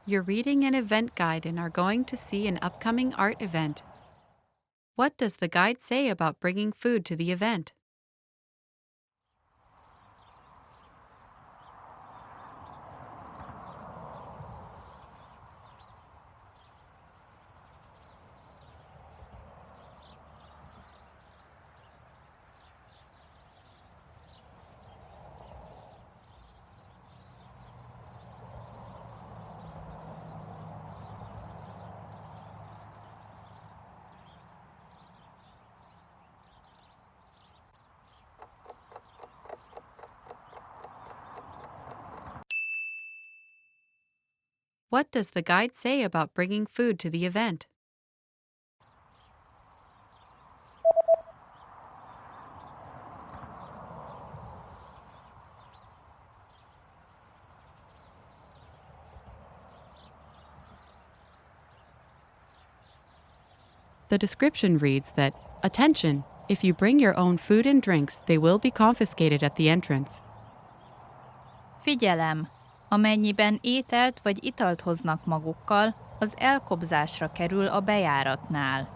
You're reading an event guide and are going to see an upcoming art event. What does the guide say about bringing food to the event? What does the guide say about bringing food to the event? The description reads that, "Attention! If you bring your own food and drinks, they will be confiscated at the entrance." Figyelem! Amennyiben ételt vagy italt hoznak magukkal, az elkobzásra kerül a bejáratnál.